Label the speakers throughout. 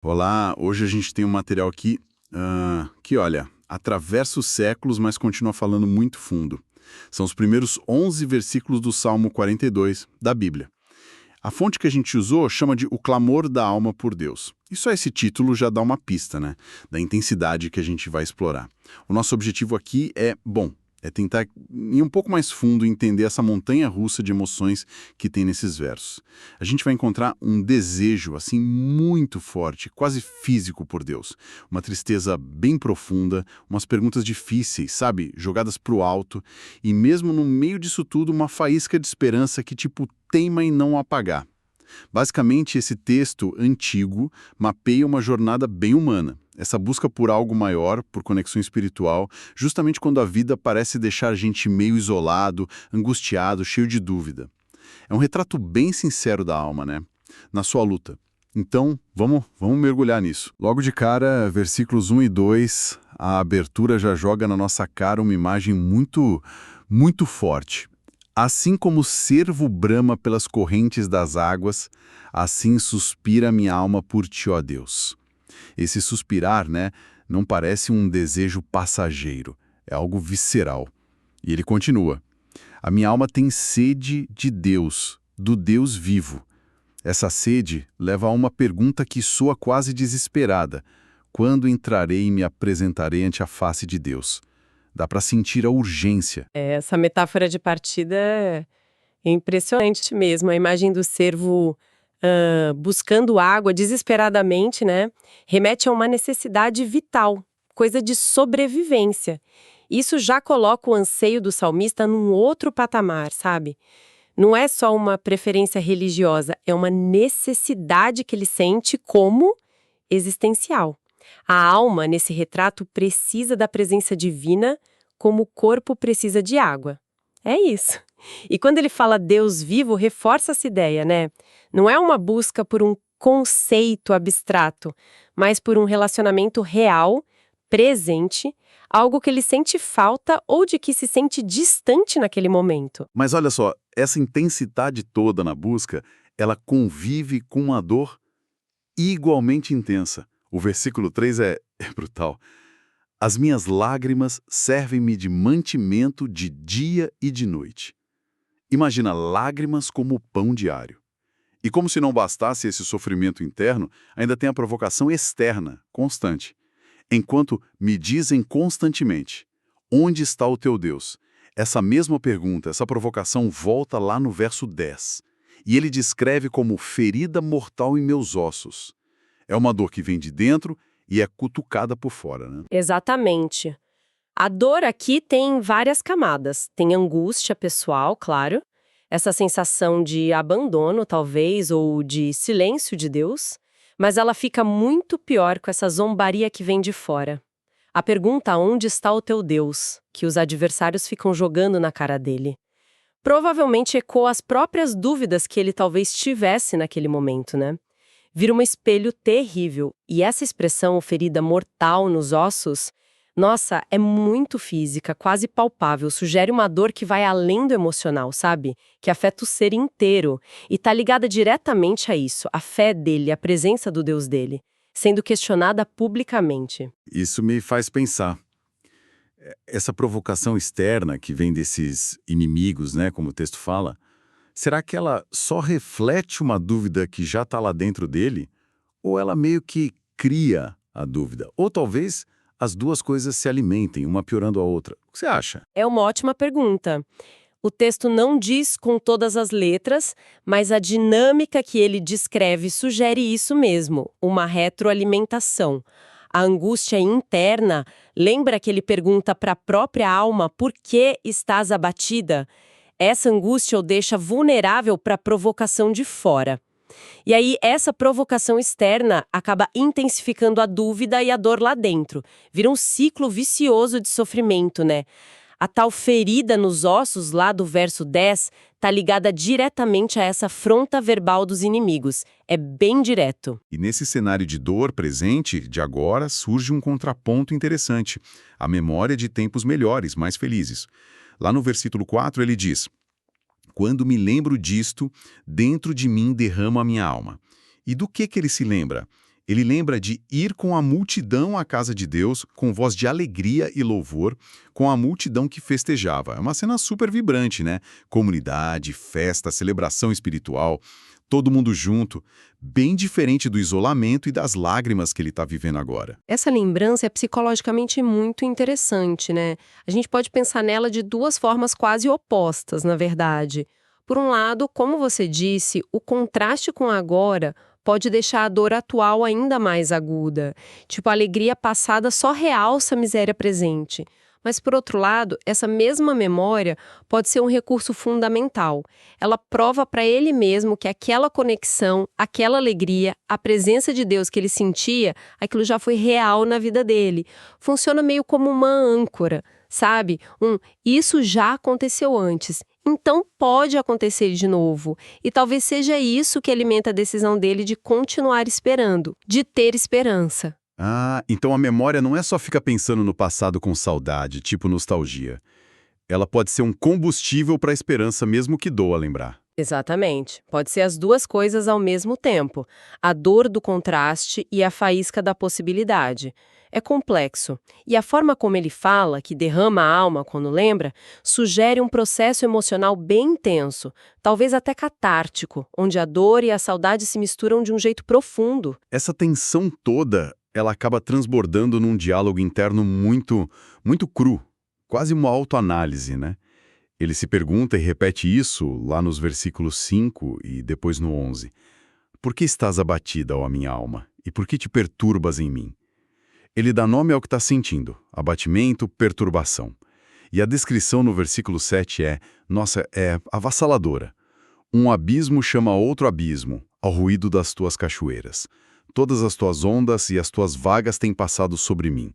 Speaker 1: Olá, hoje a gente tem um material aqui que, olha, atravessa os séculos, mas continua falando muito fundo. São os primeiros 11 versículos do Salmo 42 da Bíblia. A fonte que a gente usou chama de O Clamor da Alma por Deus. E só esse título já dá uma pista, né? Da intensidade que a gente vai explorar. O nosso objetivo aqui é tentar ir um pouco mais fundo e entender essa montanha-russa de emoções que tem nesses versos. A gente vai encontrar um desejo, assim, muito forte, quase físico por Deus. Uma tristeza bem profunda, umas perguntas difíceis, sabe? Jogadas pro alto. E mesmo no meio disso tudo, uma faísca de esperança que, tipo, teima em não apagar. Basicamente, esse texto antigo mapeia uma jornada bem humana. Essa busca por algo maior, por conexão espiritual, justamente quando a vida parece deixar a gente meio isolado, angustiado, cheio de dúvida. É um retrato bem sincero da alma, né? Na sua luta. Então, vamos mergulhar nisso. Logo de cara, versículos 1 e 2, a abertura já joga na nossa cara uma imagem muito forte. Assim como o cervo brama pelas correntes das águas, assim suspira minha alma por ti, ó Deus. Esse suspirar, né, não parece um desejo passageiro, é algo visceral. E ele continua: a minha alma tem sede de Deus, do Deus vivo. Essa sede leva a uma pergunta que soa quase desesperada: quando entrarei e me apresentarei ante a face de Deus? Dá para sentir a urgência.
Speaker 2: Essa metáfora de partida é impressionante mesmo. A imagem do cervo buscando água desesperadamente, né? Remete a uma necessidade vital, coisa de sobrevivência. Isso já coloca o anseio do salmista num outro patamar, sabe? Não é só uma preferência religiosa, é uma necessidade que ele sente como existencial. A alma, nesse retrato, precisa da presença divina como o corpo precisa de água. É isso. E quando ele fala Deus vivo, reforça essa ideia, né? Não é uma busca por um conceito abstrato, mas por um relacionamento real, presente, algo que ele sente falta ou de que se sente distante naquele momento.
Speaker 1: Mas olha só, essa intensidade toda na busca, ela convive com uma dor igualmente intensa. O versículo 3 é brutal. As minhas lágrimas servem-me de mantimento de dia e de noite. Imagina lágrimas como o pão diário. E como se não bastasse esse sofrimento interno, ainda tem a provocação externa, constante. Enquanto me dizem constantemente: onde está o teu Deus? Essa mesma pergunta, essa provocação volta lá no verso 10. E ele descreve como ferida mortal em meus ossos. É uma dor que vem de dentro e é cutucada por fora, né?
Speaker 2: Exatamente. A dor aqui tem várias camadas. Tem angústia pessoal, claro, essa sensação de abandono, talvez, ou de silêncio de Deus, mas ela fica muito pior com essa zombaria que vem de fora. A pergunta onde está o teu Deus, que os adversários ficam jogando na cara dele. Provavelmente ecoa as próprias dúvidas que ele talvez tivesse naquele momento, né? Vira um espelho terrível, e essa expressão ferida mortal nos ossos, nossa, é muito física, quase palpável, sugere uma dor que vai além do emocional, sabe? Que afeta o ser inteiro, e tá ligada diretamente a isso, a fé dele, a presença do Deus dele, sendo questionada publicamente.
Speaker 1: Isso me faz pensar. Essa provocação externa que vem desses inimigos, né, como o texto fala, será que ela só reflete uma dúvida que já está lá dentro dele? Ou ela meio que cria a dúvida? Ou talvez as duas coisas se alimentem, uma piorando a outra. O que você acha?
Speaker 2: É uma ótima pergunta. O texto não diz com todas as letras, mas a dinâmica que ele descreve sugere isso mesmo, uma retroalimentação. A angústia interna lembra que ele pergunta para a própria alma por que estás abatida? Essa angústia o deixa vulnerável para a provocação de fora. E aí, essa provocação externa acaba intensificando a dúvida e a dor lá dentro. Vira um ciclo vicioso de sofrimento, né? A tal ferida nos ossos, lá do verso 10, tá ligada diretamente a essa afronta verbal dos inimigos. É bem direto.
Speaker 1: E nesse cenário de dor presente, de agora, surge um contraponto interessante. A memória de tempos melhores, mais felizes. Lá no versículo 4 ele diz: quando me lembro disto, dentro de mim derrama a minha alma. E do que ele se lembra? Ele lembra de ir com a multidão à casa de Deus, com voz de alegria e louvor, com a multidão que festejava. É uma cena super vibrante, né? Comunidade, festa, celebração espiritual, todo mundo junto, bem diferente do isolamento e das lágrimas que ele está vivendo agora.
Speaker 2: Essa lembrança é psicologicamente muito interessante, né? A gente pode pensar nela de duas formas quase opostas, na verdade. Por um lado, como você disse, o contraste com agora pode deixar a dor atual ainda mais aguda. Tipo, a alegria passada só realça a miséria presente. Mas, por outro lado, essa mesma memória pode ser um recurso fundamental. Ela prova para ele mesmo que aquela conexão, aquela alegria, a presença de Deus que ele sentia, aquilo já foi real na vida dele. Funciona meio como uma âncora, sabe? Isso já aconteceu antes, então pode acontecer de novo. E talvez seja isso que alimenta a decisão dele de continuar esperando, de ter esperança.
Speaker 1: Ah, então a memória não é só ficar pensando no passado com saudade, tipo nostalgia. Ela pode ser um combustível para a esperança, mesmo que doa lembrar.
Speaker 2: Exatamente. Pode ser as duas coisas ao mesmo tempo. A dor do contraste e a faísca da possibilidade. É complexo. E a forma como ele fala, que derrama a alma quando lembra, sugere um processo emocional bem intenso, talvez até catártico, onde a dor e a saudade se misturam de um jeito profundo.
Speaker 1: Essa tensão toda, ela acaba transbordando num diálogo interno muito cru, quase uma autoanálise, né? Ele se pergunta e repete isso lá nos versículos 5 e depois no 11. Por que estás abatida, ó minha alma? E por que te perturbas em mim? Ele dá nome ao que está sentindo, abatimento, perturbação. E a descrição no versículo 7 é avassaladora. Um abismo chama outro abismo, ao ruído das tuas cachoeiras. Todas as tuas ondas e as tuas vagas têm passado sobre mim.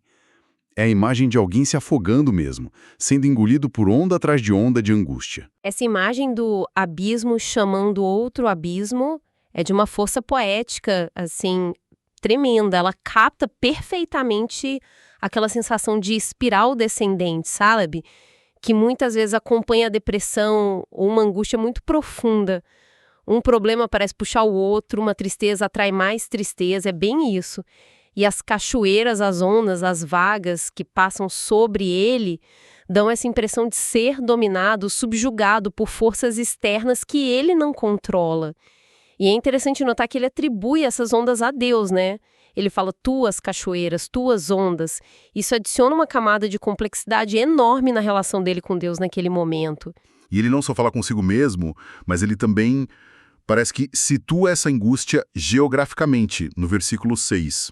Speaker 1: É a imagem de alguém se afogando mesmo, sendo engolido por onda atrás de onda de angústia.
Speaker 2: Essa imagem do abismo chamando outro abismo é de uma força poética, assim, tremenda. Ela capta perfeitamente aquela sensação de espiral descendente, sabe? Que muitas vezes acompanha a depressão ou uma angústia muito profunda. Um problema parece puxar o outro, uma tristeza atrai mais tristeza, é bem isso. E as cachoeiras, as ondas, as vagas que passam sobre ele dão essa impressão de ser dominado, subjugado por forças externas que ele não controla. E é interessante notar que ele atribui essas ondas a Deus, né? Ele fala tuas cachoeiras, tuas ondas. Isso adiciona uma camada de complexidade enorme na relação dele com Deus naquele momento.
Speaker 1: E ele não só fala consigo mesmo, mas ele também parece que situa essa angústia geograficamente, no versículo 6.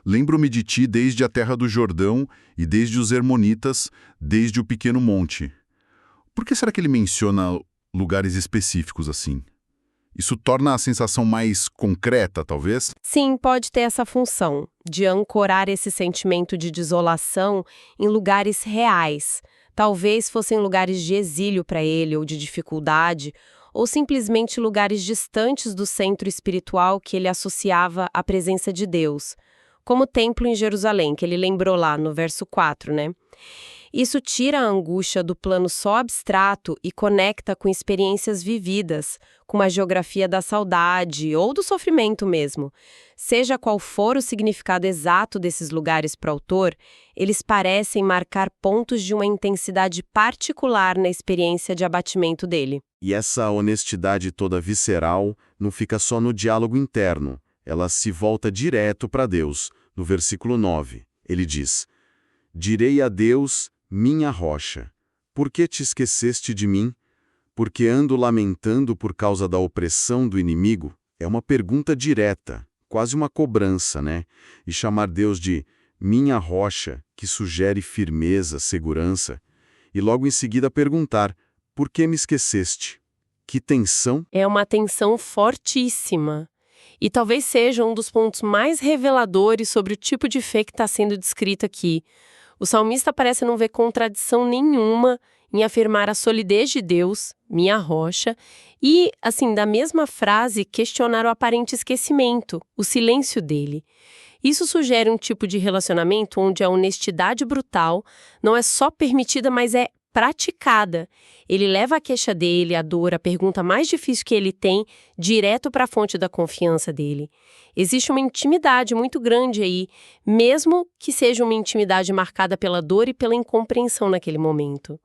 Speaker 1: Lembro-me de ti desde a terra do Jordão e desde os Hermonitas, desde o pequeno monte. Por que será que ele menciona lugares específicos assim? Isso torna a sensação mais concreta, talvez?
Speaker 2: Sim, pode ter essa função, de ancorar esse sentimento de desolação em lugares reais. Talvez fossem lugares de exílio para ele ou de dificuldade, ou simplesmente lugares distantes do centro espiritual que ele associava à presença de Deus. Como o templo em Jerusalém, que ele lembrou lá no verso 4, né? Isso tira a angústia do plano só abstrato e conecta com experiências vividas, com uma geografia da saudade ou do sofrimento mesmo. Seja qual for o significado exato desses lugares para o autor, eles parecem marcar pontos de uma intensidade particular na experiência de abatimento dele.
Speaker 1: E essa honestidade toda visceral não fica só no diálogo interno, ela se volta direto para Deus. No versículo 9, ele diz: Direi a Deus, minha rocha, por que te esqueceste de mim? Porque ando lamentando por causa da opressão do inimigo? É uma pergunta direta, quase uma cobrança, né? E chamar Deus de minha rocha, que sugere firmeza, segurança. E logo em seguida perguntar, por que me esqueceste? Que tensão!
Speaker 2: É uma tensão fortíssima. E talvez seja um dos pontos mais reveladores sobre o tipo de fé que está sendo descrito aqui. O salmista parece não ver contradição nenhuma em afirmar a solidez de Deus, minha rocha, e, assim, da mesma frase, questionar o aparente esquecimento, o silêncio dele. Isso sugere um tipo de relacionamento onde a honestidade brutal não é só permitida, mas é praticada. Ele leva a queixa dele, a dor, a pergunta mais difícil que ele tem, direto para a fonte da confiança dele. Existe uma intimidade muito grande aí, mesmo que seja uma intimidade marcada pela dor e pela incompreensão naquele momento.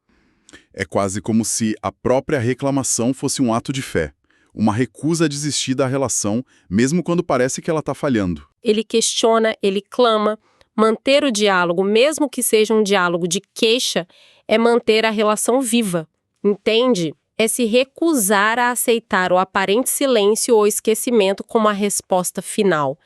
Speaker 1: É quase como se a própria reclamação fosse um ato de fé, uma recusa a desistir da relação, mesmo quando parece que ela está falhando.
Speaker 2: Ele questiona, ele clama. Manter o diálogo, mesmo que seja um diálogo de queixa, é manter a relação viva, entende? É se recusar a aceitar o aparente silêncio ou esquecimento como a resposta final.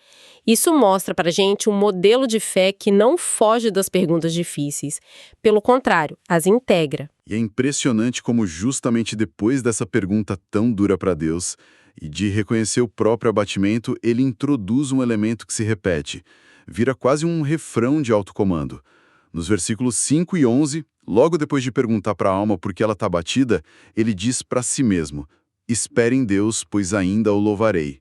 Speaker 2: Isso mostra pra gente um modelo de fé que não foge das perguntas difíceis. Pelo contrário, as integra.
Speaker 1: E é impressionante como justamente depois dessa pergunta tão dura para Deus e de reconhecer o próprio abatimento, ele introduz um elemento que se repete. Vira quase um refrão de autocomando. Nos versículos 5 e 11, logo depois de perguntar para a alma por que ela está abatida, ele diz para si mesmo: espere em Deus, pois ainda o louvarei.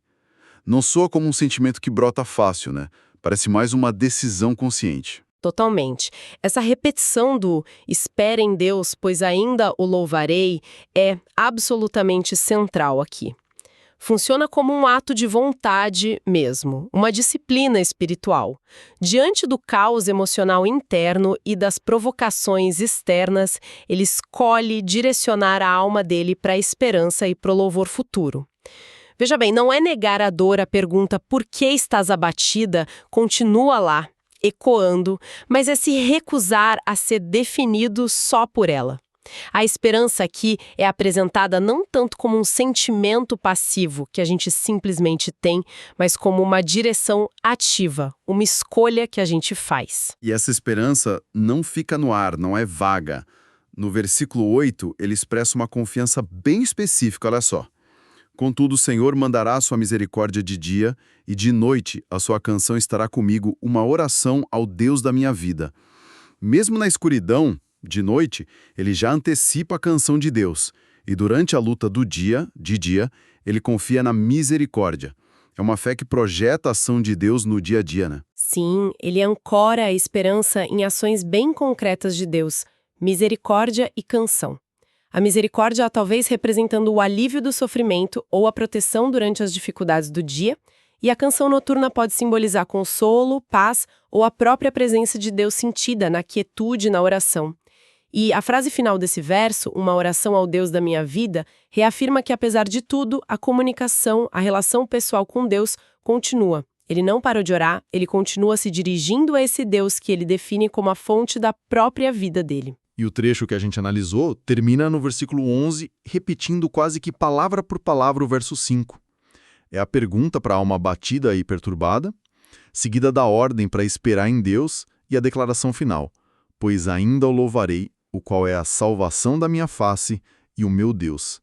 Speaker 1: Não soa como um sentimento que brota fácil, né? Parece mais uma decisão consciente.
Speaker 2: Totalmente. Essa repetição do espere em Deus, pois ainda o louvarei, é absolutamente central aqui. Funciona como um ato de vontade mesmo, uma disciplina espiritual. Diante do caos emocional interno e das provocações externas, ele escolhe direcionar a alma dele para a esperança e para o louvor futuro. Veja bem, não é negar a dor, a pergunta por que estás abatida continua lá, ecoando, mas é se recusar a ser definido só por ela. A esperança aqui é apresentada não tanto como um sentimento passivo que a gente simplesmente tem, mas como uma direção ativa, uma escolha que a gente faz.
Speaker 1: E essa esperança não fica no ar, não é vaga. No versículo 8, ele expressa uma confiança bem específica, olha só. Contudo, o Senhor mandará a sua misericórdia de dia, e de noite a sua canção estará comigo, uma oração ao Deus da minha vida. Mesmo na escuridão, de noite, ele já antecipa a canção de Deus, e durante a luta de dia, ele confia na misericórdia. É uma fé que projeta a ação de Deus no dia a dia, né?
Speaker 2: Sim, ele ancora a esperança em ações bem concretas de Deus, misericórdia e canção. A misericórdia talvez representando o alívio do sofrimento ou a proteção durante as dificuldades do dia, e a canção noturna pode simbolizar consolo, paz ou a própria presença de Deus sentida na quietude na oração. E a frase final desse verso, uma oração ao Deus da minha vida, reafirma que apesar de tudo, a comunicação, a relação pessoal com Deus continua. Ele não parou de orar, ele continua se dirigindo a esse Deus que ele define como a fonte da própria vida dele.
Speaker 1: E o trecho que a gente analisou termina no versículo 11, repetindo quase que palavra por palavra o verso 5. É a pergunta para a alma abatida e perturbada, seguida da ordem para esperar em Deus e a declaração final: pois ainda o louvarei, o qual é a salvação da minha face e o meu Deus.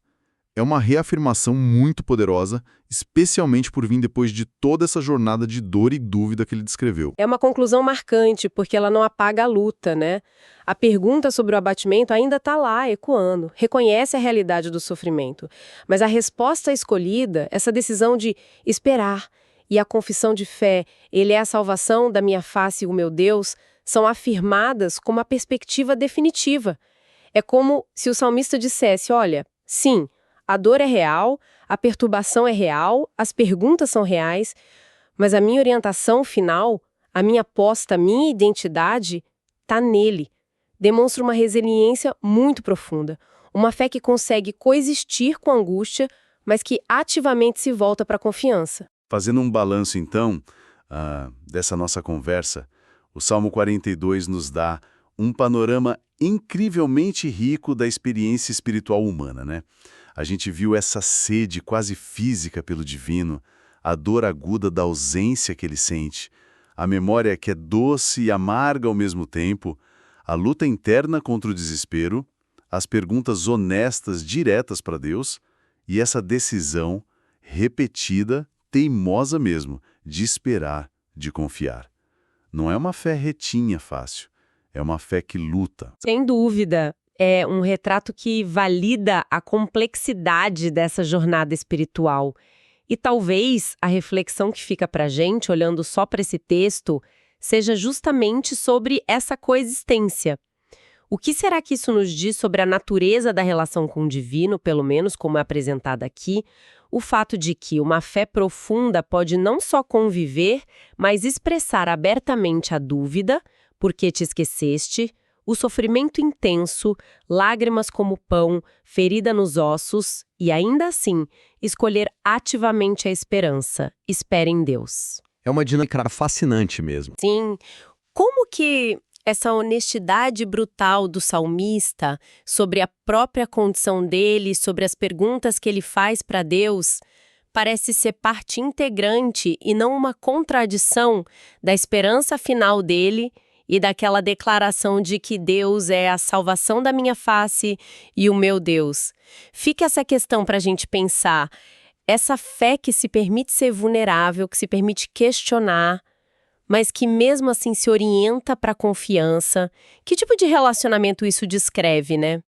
Speaker 1: É uma reafirmação muito poderosa, especialmente por vir depois de toda essa jornada de dor e dúvida que ele descreveu.
Speaker 2: É uma conclusão marcante, porque ela não apaga a luta, né? A pergunta sobre o abatimento ainda está lá, ecoando, reconhece a realidade do sofrimento. Mas a resposta escolhida, essa decisão de esperar e a confissão de fé, ele é a salvação da minha face e o meu Deus, são afirmadas como a perspectiva definitiva. É como se o salmista dissesse, olha, sim, a dor é real, a perturbação é real, as perguntas são reais, mas a minha orientação final, a minha aposta, a minha identidade, está nele. Demonstra uma resiliência muito profunda, uma fé que consegue coexistir com a angústia, mas que ativamente se volta para a confiança.
Speaker 1: Fazendo um balanço, então, dessa nossa conversa, o Salmo 42 nos dá um panorama incrivelmente rico da experiência espiritual humana, né? A gente viu essa sede quase física pelo divino, a dor aguda da ausência que ele sente, a memória que é doce e amarga ao mesmo tempo, a luta interna contra o desespero, as perguntas honestas diretas para Deus e essa decisão repetida, teimosa mesmo, de esperar, de confiar. Não é uma fé retinha fácil, é uma fé que luta.
Speaker 2: Sem dúvida. É um retrato que valida a complexidade dessa jornada espiritual. E talvez a reflexão que fica para a gente, olhando só para esse texto, seja justamente sobre essa coexistência. O que será que isso nos diz sobre a natureza da relação com o divino, pelo menos como é apresentada aqui? O fato de que uma fé profunda pode não só conviver, mas expressar abertamente a dúvida, por que te esqueceste, o sofrimento intenso, lágrimas como pão, ferida nos ossos, e ainda assim, escolher ativamente a esperança. Espere em Deus.
Speaker 3: É uma dinâmica fascinante mesmo.
Speaker 2: Sim. Como que essa honestidade brutal do salmista sobre a própria condição dele, sobre as perguntas que ele faz para Deus, parece ser parte integrante e não uma contradição da esperança final dele e daquela declaração de que Deus é a salvação da minha face e o meu Deus. Fica essa questão para a gente pensar. Essa fé que se permite ser vulnerável, que se permite questionar, mas que mesmo assim se orienta para a confiança. Que tipo de relacionamento isso descreve, né?